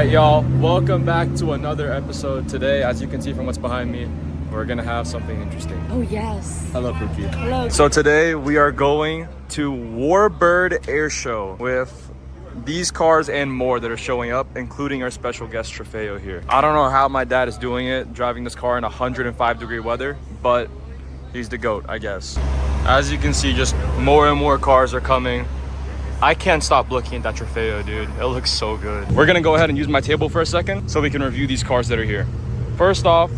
Alright y'all, welcome back to another episode. Today, as you can see from what's behind me, we're gonna have something interesting. Oh yes. Hello Pookie. Hello. So today we are going to Warbird Air Show with these cars and more that are showing up, including our special guest Trofeo here. I don't know how my dad is doing it, driving this car in 105-degree weather, but he's the GOAT, I guess. As you can see, just more and more cars are coming. I can't stop looking at that Trofeo, dude. It looks so good. We're gonna go ahead and use my table for a second so we can review these cars that are here. First off,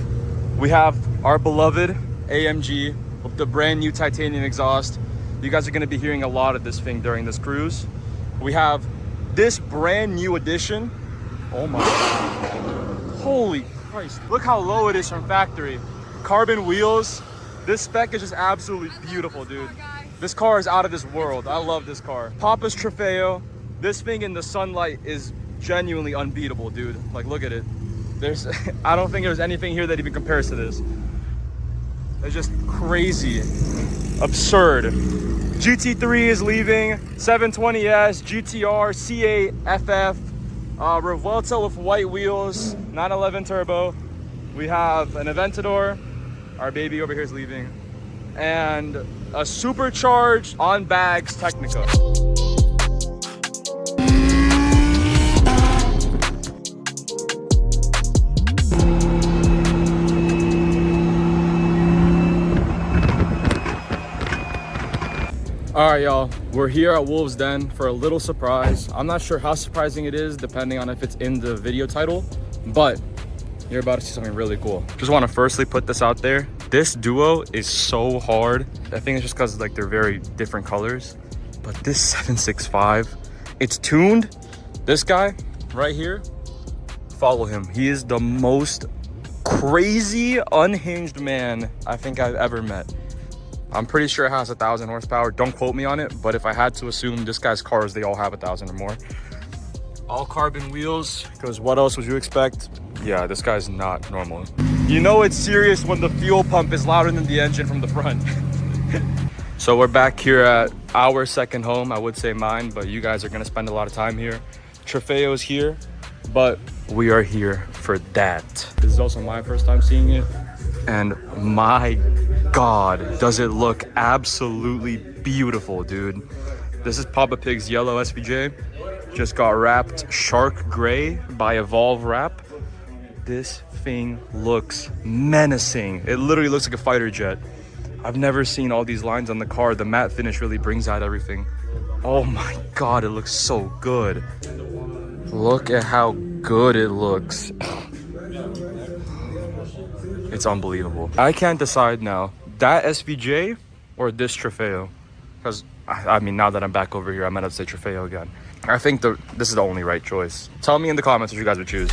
we have our beloved AMG with the brand new titanium exhaust. You guys are gonna be hearing a lot of this thing during this cruise. We have this brand new edition. Oh my God. Holy Christ. Look how low it is from factory. Carbon wheels. This spec is just absolutely beautiful, dude. This car is out of this world. I love this car. Papa's Trofeo. This thing in the sunlight is genuinely unbeatable, dude. Like, look at it. I don't think there's anything here that even compares to this. It's just crazy, absurd. GT3 is leaving, 720S, GTR, C8, FF, Revuelta with white wheels, 911 turbo. We have an Aventador. Our baby over here is leaving. And a supercharged on bags Tecnica. All right, y'all, we're here at Wolves Den for a little surprise. I'm not sure how surprising it is, depending on if it's in the video title, but you're about to see something really cool. Just want to firstly put this out there. This duo is so hard. I think it's just because like they're very different colors. But this 765, it's tuned. This guy right here, follow him. He is the most crazy, unhinged man I think I've ever met. I'm pretty sure it has 1,000 horsepower. Don't quote me on it, but if I had to assume this guy's cars, they all have 1,000 or more. All carbon wheels, because what else would you expect? Yeah, this guy's not normal. You know it's serious when the fuel pump is louder than the engine from the front. So we're back here at our second home. I would say mine, but you guys are gonna spend a lot of time here. Trofeo's here, but we are here for that. This is also my first time seeing it. And my God, does it look absolutely beautiful, dude. This is Papa Pig's yellow SVJ. Just got wrapped shark gray by Evolve Wrap. This thing looks menacing. It literally looks like a fighter jet. I've never seen all these lines on the car. The matte finish really brings out everything. Oh my God, it looks so good. Look at how good it looks. It's unbelievable. I can't decide now, that SVJ or this Trofeo. Because, I mean, now that I'm back over here, I might have to say Trofeo again. I think this is the only right choice. Tell me in the comments what you guys would choose.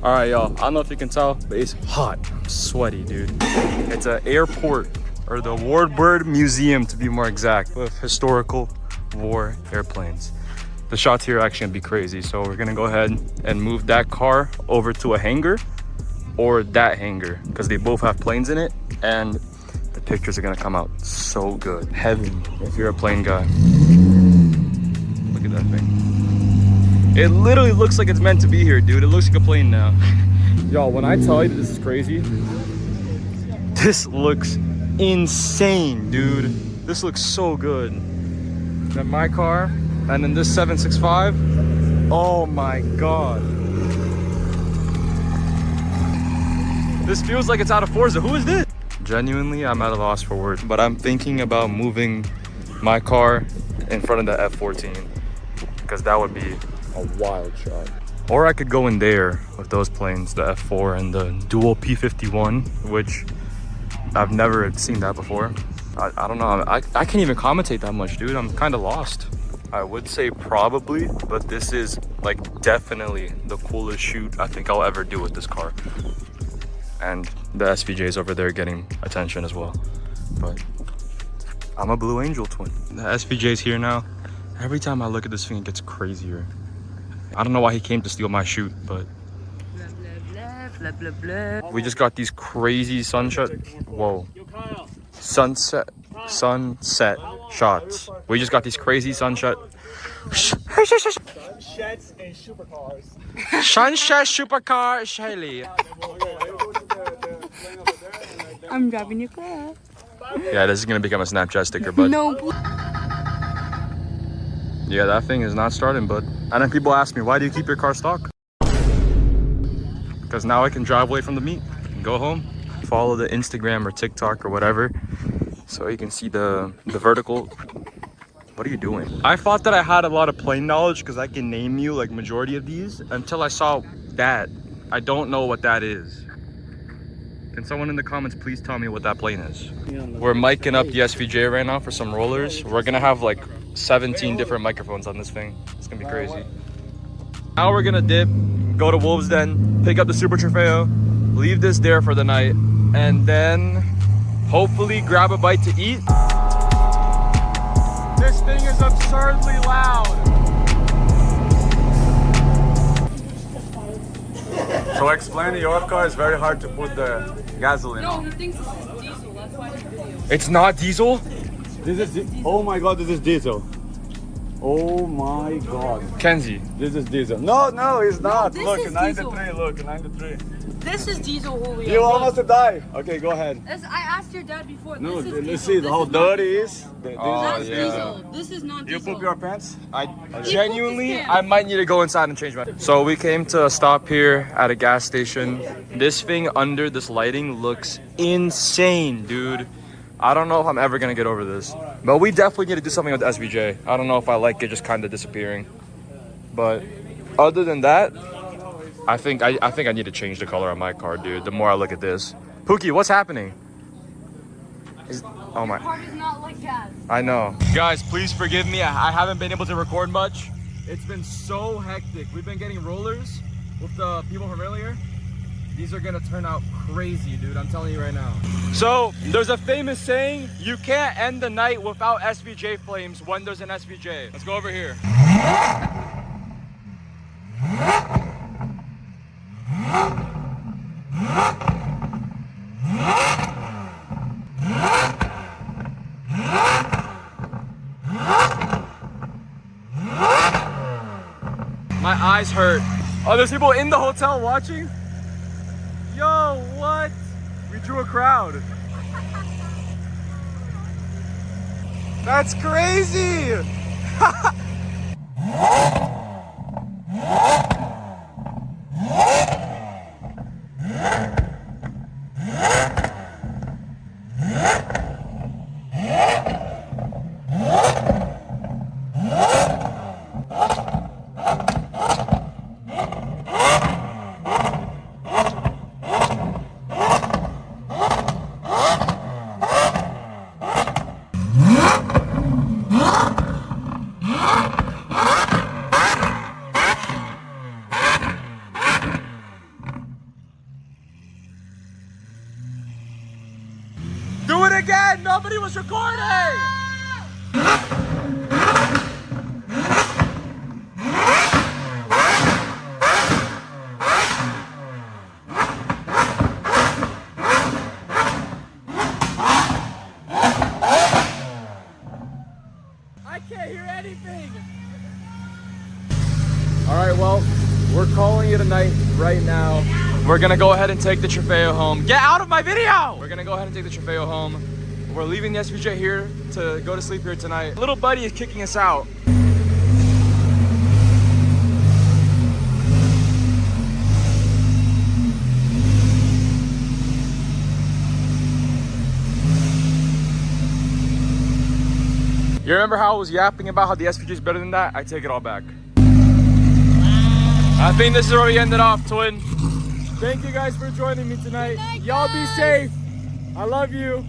All right, y'all, I don't know if you can tell, but it's hot. I'm sweaty, dude. It's an airport, or the Warbird Museum to be more exact, with historical war airplanes. The shots here are actually gonna be crazy, so we're gonna go ahead and move that car over to a hangar, or that hangar, because they both have planes in it, and the pictures are gonna come out so good. Heaven, if you're a plane guy. Look at that thing. It literally looks like it's meant to be here, dude. It looks like a plane now. Y'all, when I tell you that this is crazy, this looks insane, dude. This looks so good. Then my car, and then this 765. Oh my God. This feels like it's out of Forza. Who is this? Genuinely, I'm at a loss for words, but I'm thinking about moving my car in front of the F14, because that would be a wild shot. Or I could go in there with those planes, the F4 and the dual P51, which I've never seen that before. I don't know. I can't even commentate that much, dude. I'm kind of lost. I would say probably, but this is like definitely the coolest shoot I think I'll ever do with this car. And the SVJ is over there getting attention as well. But I'm a Blue Angel twin. The SVJ is here now. Every time I look at this thing, it gets crazier. I don't know why he came to steal my shoot, but Blah, blah, blah. we just got these crazy sunset sunset shots. We just got these crazy sunset Sunsets and supercars. sunset supercar Shelly. I'm driving your car. Yeah, this is gonna become a Snapchat sticker, but No. yeah, that thing is not starting, bud. And then people ask me, why do you keep your car stock? Because now I can drive away from the meet and go home. Follow the Instagram or TikTok or whatever, so you can see the vertical. What are you doing? I thought that I had a lot of plane knowledge because I can name you like majority of these until I saw that. I don't know what that is. Can someone in the comments please tell me what that plane is? We're miking up the SVJ right now for some rollers. We're gonna have like 17 different microphones on this thing. It's gonna be crazy. Now we're gonna dip, go to Wolves Den, pick up the Super Trofeo, leave this there for the night, and then hopefully grab a bite to eat. This thing is absurdly loud. So explain, your car is very hard to put the gasoline No, on. he thinks this is diesel. That's why he video. It's not diesel? This is, oh my god, this is diesel. Oh my god. Kenzie. This is diesel. No, no, it's not. this Look, is 93, diesel. look, 93. This is diesel, Julio. You almost die. Okay, go ahead. I asked your dad before. No, this is let's diesel. see This how is not dirty it diesel. is. That's yeah. diesel. This is not You diesel. poop your pants? I He genuinely, pooped his I might need to go inside and change my. So we came to a stop here at a gas station. This thing under this lighting looks insane, dude. I don't know if I'm ever gonna get over this, but we definitely need to do something with the SVJ. I don't know if I like it just kind of disappearing, but other than that, I think I need to change the color on my car, dude. The more I look at this, Pookie, what's happening? Oh my. Car does not like gas. I know. Guys, please forgive me. I haven't been able to record much. It's been so hectic. We've been getting rollers with the people from earlier. These are gonna turn out crazy, dude. I'm telling you right now. So there's a famous saying, you can't end the night without SVJ flames when there's an SVJ. Let's go over here. My eyes hurt. Oh, there's people in the hotel watching? Yo, what? We drew a crowd. That's crazy! Do it again! Nobody was recording! I can't hear anything! Alright, well, we're calling it a night right now. We're gonna go ahead and take the Trofeo home. Get out of my video! We're gonna go ahead and take the Trofeo home. We're leaving the SVJ here to go to sleep here tonight. Little buddy is kicking us out. You remember how I was yapping about how the SVJ is better than that? I take it all back. I think this is where we ended off, twin. Thank you guys for joining me tonight. Y'all be safe. I love you.